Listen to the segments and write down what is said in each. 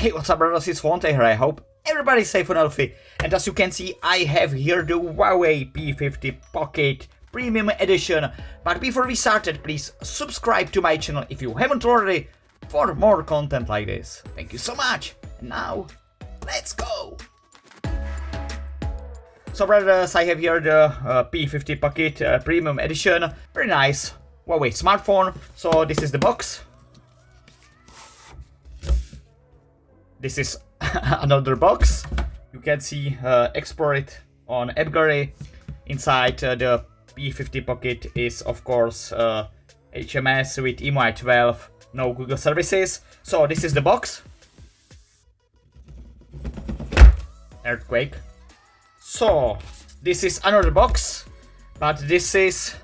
Hey, what's up, brothers? It's Fonte here. I hope everybody's safe and healthy. And as you can see, I have here the Huawei P50 Pocket Premium Edition. But before we started, please subscribe to my channel if you haven't already for more content like this. Thank you so much. And now, let's go! So, brothers, I have here the P50 Pocket Premium Edition. Very nice Huawei smartphone. So this is the box. This is another box. You can see explore it on AppGallery. Inside the P50 Pocket is of course HMS with EMUI 12, no Google services. So this is the box. Earthquake. So this is another box, but this is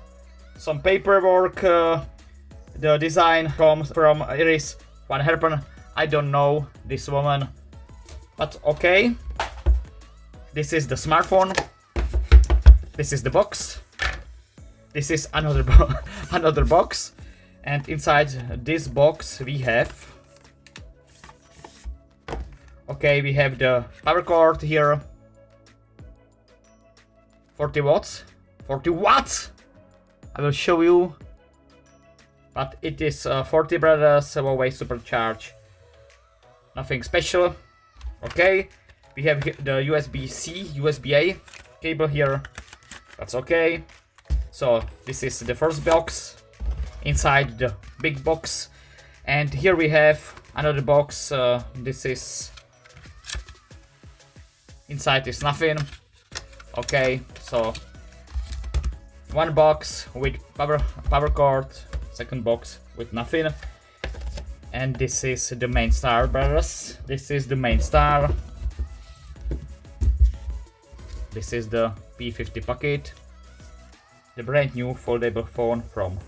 some paperwork. The design comes from Iris Van Herpen. I don't know this woman, but okay. This is the smartphone. This is the box. This is another another box, and inside this box we have. Okay, we have the power cord here. 40 watts. 40 watts. I will show you, but it is 40 brothers Huawei supercharge. Nothing special. Okay, we have the USB-C, USB-A cable here. That's okay. So this is the first box inside the big box, and here we have another box. This is inside is nothing. Okay, so one box with power cord, second box with nothing. And this is the main star, brothers. This is the main star. This is the P50 Pocket, the brand new foldable phone from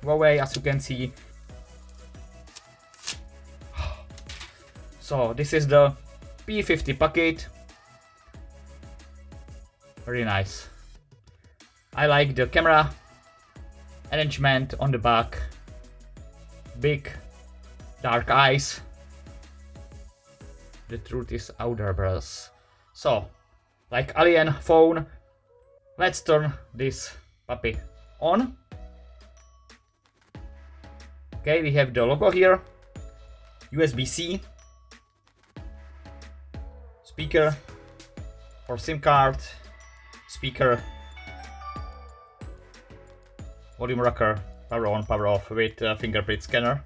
Huawei, as you can see. So this is the P50 Pocket. Very nice. I like the camera arrangement on the back. Big dark eyes. The truth is out there, brothers. So, like alien phone, let's turn this puppy on. Okay, we have the logo here. USB-C. Speaker for SIM card. Speaker. Volume rocker. Power on, power off with fingerprint scanner.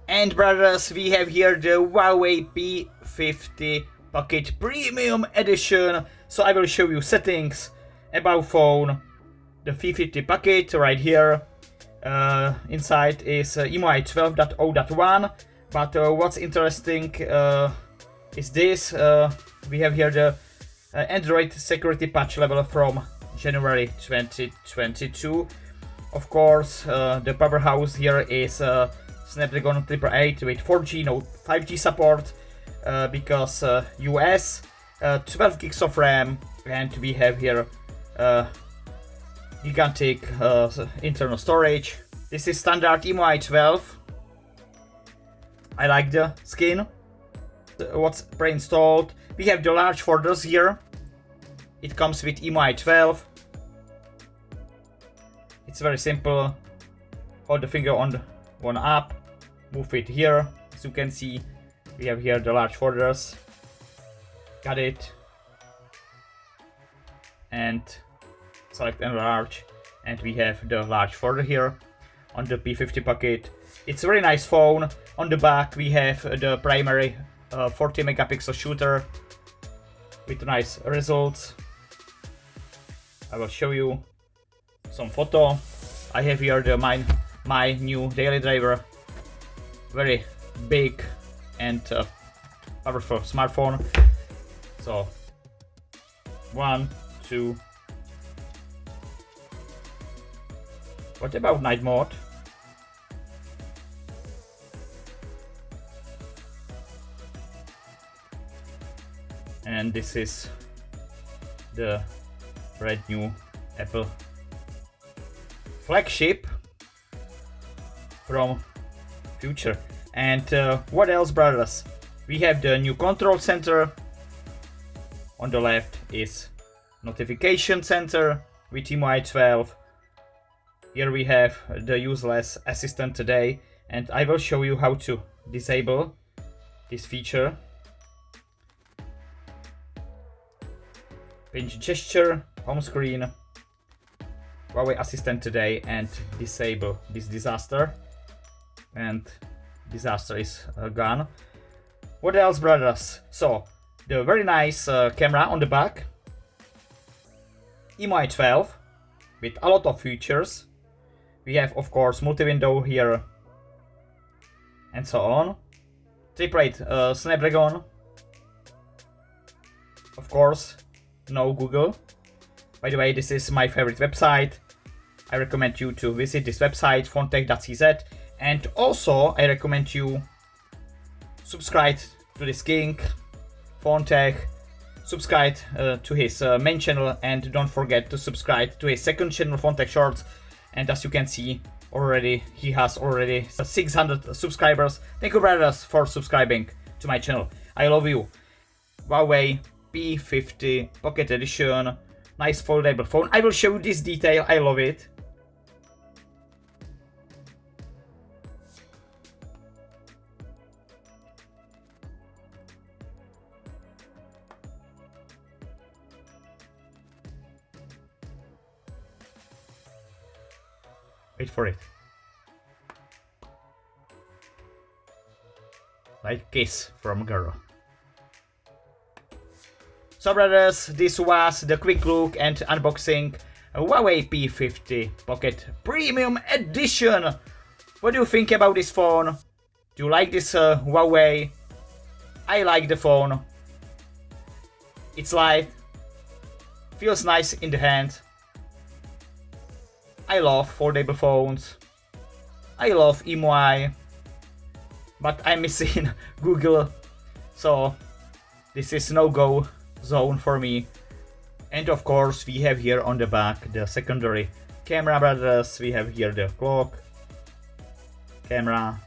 And brothers, we have here the Huawei P50 Pocket Premium Edition. So I will show you settings about phone. The P50 Pocket right here. Inside is EMUI 12.0.1. But what's interesting is this. We have here the Android security patch level from January 2022. Of course, the powerhouse here is Snapdragon 888 with 4G, no 5G support, because US, 12 gigs of RAM, and we have here gigantic internal storage. This is standard EMUI 12. I like the skin. What's pre-installed? We have the large folders here. It comes with EMUI 12. It's very simple. Hold the finger on one app, move it here. As you can see, we have here the large folders. Got it. And select enlarge, and we have the large folder here on the P50 Pocket. It's a very nice phone. On the back we have the primary 40 megapixel shooter with nice results. I will show you some photo. I have here the my new daily driver. Very big and powerful smartphone. So 1, 2. What about night mode? And this is the brand new Apple flagship from future. And what else, brothers? We have the new control center. On the left is notification center with MIUI 12. Here we have the useless assistant today, and I will show you how to disable this feature. Pinch gesture, home screen, Huawei Assistant today, and disable this disaster. And disaster is gone. What else, brothers? So, the very nice camera on the back. MIUI 12 with a lot of features. We have, of course, multi-window here and so on. 888 Snapdragon. Of course, no Google. By the way, this is my favorite website. I recommend you to visit this website, phontech.cz. And also, I recommend you subscribe to this king, Phontech. Subscribe to his main channel, and don't forget to subscribe to his second channel, Phontech Shorts. And as you can see already, he has already 600 subscribers. Thank you, brothers, for subscribing to my channel. I love you. Huawei P50 Pocket Edition. Nice foldable phone. I will show you this detail. I love it. Wait for it. Like kiss from a girl. So, brothers, this was the quick look and unboxing Huawei P50 Pocket Premium Edition. What do you think about this phone? Do you like this Huawei? I like the phone. It's light. Feels nice in the hand. I love foldable phones. I love MIUI. But I'm missing Google. So this is no-go zone for me. And of course, we have here on the back the secondary camera, brothers. We have here the clock, camera,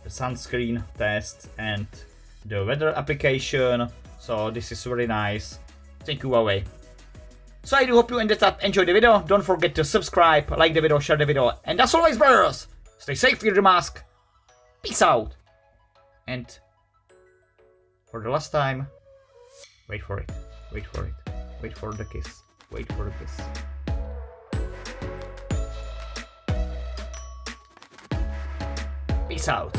the sunscreen test, and the weather application. So this is very nice. Thank you, Huawei. So I do hope you ended up enjoyed the video. Don't forget to subscribe, like the video, share the video. And as always, brothers, stay safe, wear the mask. Peace out. And for the last time, wait for it, wait for it, wait for the kiss, wait for the kiss. Peace out.